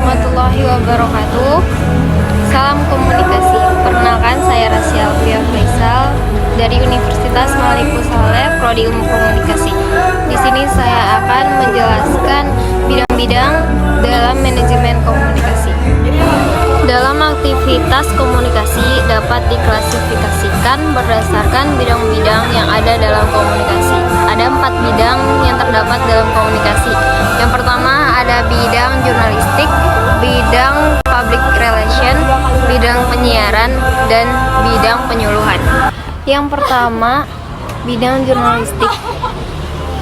warahmatullahi wabarakatuh. Salam komunikasi. Perkenalkan, saya Rasya Alfia Faisal dari Universitas Maliku Saleh, Prodi Ilmu Komunikasi. Di sini saya akan menjelaskan bidang-bidang dalam manajemen komunikasi. Dalam aktivitas komunikasi dapat diklasifikasikan berdasarkan bidang-bidang yang ada dalam komunikasi. Ada 4 bidang yang terdapat dalam komunikasi. Yang pertama ada bidang jurnalistik, bidang public relation, bidang penyiaran, dan bidang penyuluhan. Yang pertama, bidang jurnalistik.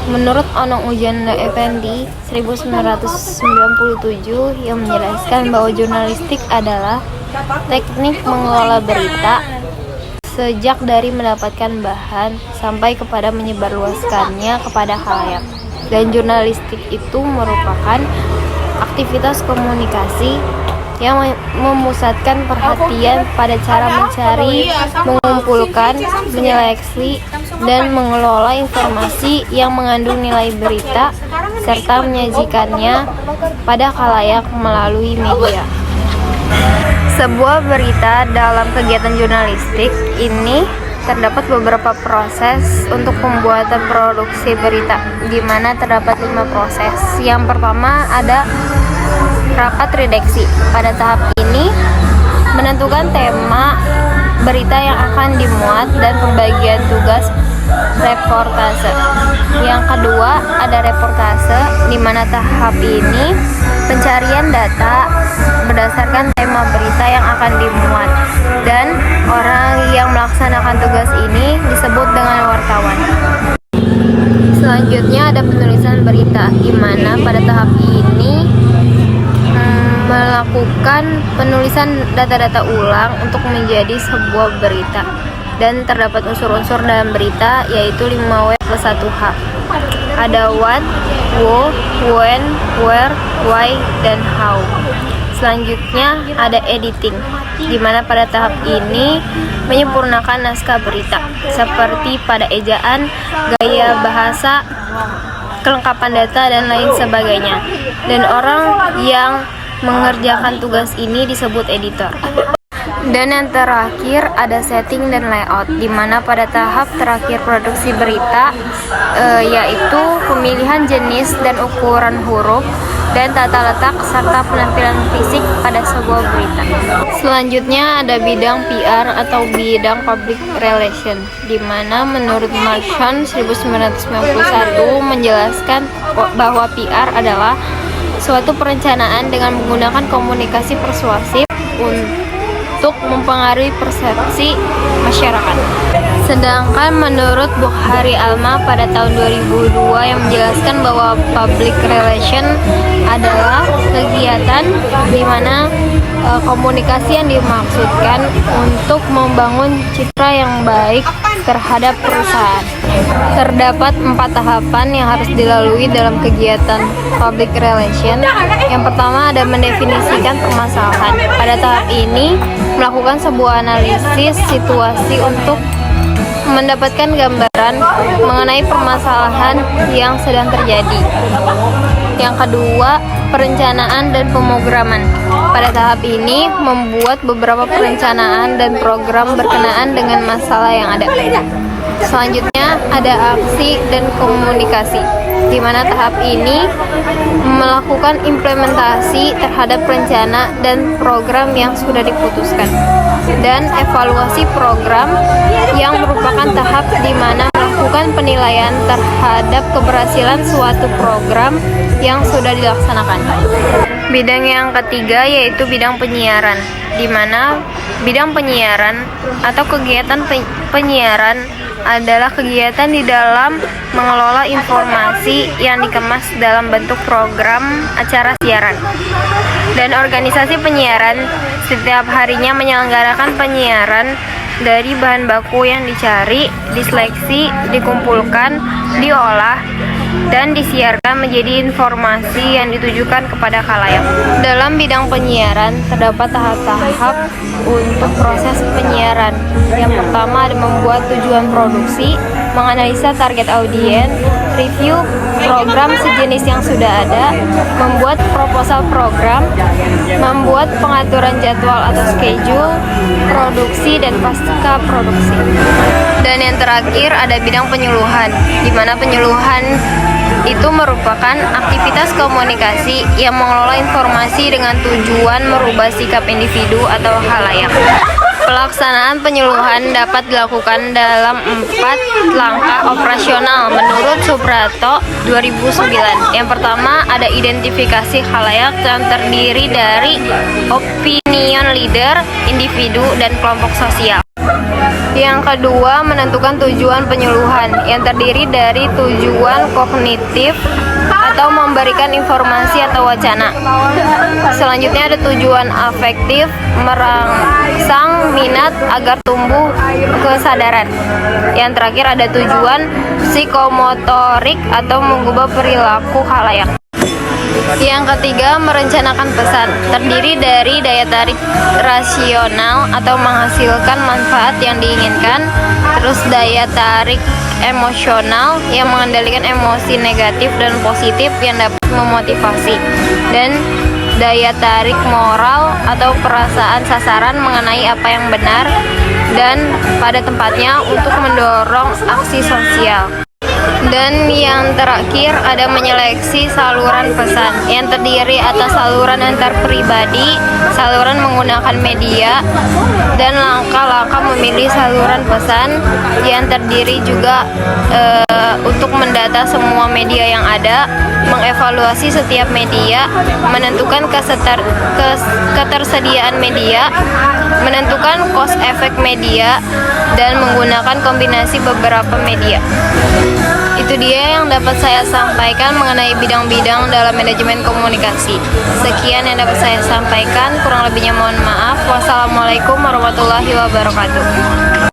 Menurut Onong Ujanda Effendi 1997 yang menjelaskan bahwa jurnalistik adalah teknik mengelola berita sejak dari mendapatkan bahan sampai kepada menyebarluaskannya kepada khalayak. Dan jurnalistik itu merupakan aktivitas komunikasi yang memusatkan perhatian pada cara mencari, mengumpulkan, menyeleksi, dan mengelola informasi yang mengandung nilai berita serta menyajikannya pada khalayak melalui media. Sebuah berita dalam kegiatan jurnalistik ini terdapat beberapa proses untuk pembuatan produksi berita, di mana terdapat 5 proses. Yang pertama ada rapat redaksi. Pada tahap ini menentukan tema berita yang akan dimuat dan pembagian tugas reportase. Yang kedua ada reportase, di mana tahap ini pencarian data berdasarkan tema berita yang akan dimuat, dan orang yang melaksanakan tugas ini disebut dengan wartawan. Selanjutnya ada penulisan berita, di mana pada tahap ini melakukan penulisan data-data ulang untuk menjadi sebuah berita, dan terdapat unsur-unsur dalam berita yaitu 5W plus 1H. Ada what, who, when, where, why, dan how. Selanjutnya ada editing, di mana pada tahap ini menyempurnakan naskah berita seperti pada ejaan, gaya bahasa, kelengkapan data, dan lain sebagainya. Dan orang yang mengerjakan tugas ini disebut editor. Dan yang terakhir ada setting dan layout, di mana pada tahap terakhir produksi berita yaitu pemilihan jenis dan ukuran huruf dan tata letak serta penampilan fisik pada sebuah berita. Selanjutnya ada bidang PR atau bidang public relation, di mana menurut Marchand 1991 menjelaskan bahwa PR adalah suatu perencanaan dengan menggunakan komunikasi persuasif untuk mempengaruhi persepsi masyarakat. Sedangkan menurut Bukhari Alma pada tahun 2002 yang menjelaskan bahwa public relation adalah kegiatan di mana komunikasi yang dimaksudkan untuk membangun citra yang baik terhadap perusahaan. Terdapat 4 tahapan yang harus dilalui dalam kegiatan public relation. Yang pertama ada mendefinisikan permasalahan. Pada tahap ini melakukan sebuah analisis situasi untuk mendapatkan gambaran mengenai permasalahan yang sedang terjadi. Yang kedua, perencanaan dan pemrograman. Pada tahap ini membuat beberapa perencanaan dan program berkenaan dengan masalah yang ada. Selanjutnya ada aksi dan komunikasi, di mana tahap ini melakukan implementasi terhadap rencana dan program yang sudah diputuskan, dan evaluasi program yang merupakan tahap di mana melakukan penilaian terhadap keberhasilan suatu program yang sudah dilaksanakan. Bidang yang ketiga yaitu bidang penyiaran, di mana bidang penyiaran atau kegiatan penyiaran adalah kegiatan di dalam mengelola informasi yang dikemas dalam bentuk program acara siaran. Dan organisasi penyiaran setiap harinya menyelenggarakan penyiaran dari bahan baku yang dicari, diseleksi, dikumpulkan, diolah, dan disiarkan menjadi informasi yang ditujukan kepada khalayak. Dalam bidang penyiaran terdapat tahap-tahap untuk proses penyiaran. Yang pertama ada membuat tujuan produksi, menganalisa target audiens, review program sejenis yang sudah ada, membuat proposal program, membuat pengaturan jadwal atau schedule, produksi dan pasca produksi. Dan yang terakhir ada bidang penyuluhan, di mana penyuluhan itu merupakan aktivitas komunikasi yang mengelola informasi dengan tujuan merubah sikap individu atau khalayak. Pelaksanaan penyuluhan dapat dilakukan dalam 4 langkah operasional menurut Suprato 2009. Yang pertama ada identifikasi khalayak yang terdiri dari opinion leader, individu, dan kelompok sosial. Yang kedua, menentukan tujuan penyuluhan yang terdiri dari tujuan kognitif atau memberikan informasi atau wacana. Selanjutnya ada tujuan afektif, merangsang minat agar tumbuh kesadaran. Yang terakhir ada tujuan psikomotorik atau mengubah perilaku khalayak. Yang ketiga, merencanakan pesan, terdiri dari daya tarik rasional atau menghasilkan manfaat yang diinginkan, terus daya tarik emosional yang mengendalikan emosi negatif dan positif yang dapat memotivasi, dan daya tarik moral atau perasaan sasaran mengenai apa yang benar dan pada tempatnya untuk mendorong aksi sosial. Dan yang terakhir ada menyeleksi saluran pesan yang terdiri atas saluran antar pribadi, saluran menggunakan media, dan langkah-langkah memilih saluran pesan yang terdiri juga untuk mendata semua media yang ada, mengevaluasi setiap media, menentukan ketersediaan media, menentukan cost efek media, dan menggunakan kombinasi beberapa media. Itu dia yang dapat saya sampaikan mengenai bidang-bidang dalam manajemen komunikasi. Sekian yang dapat saya sampaikan, kurang lebihnya mohon maaf. Wassalamualaikum warahmatullahi wabarakatuh.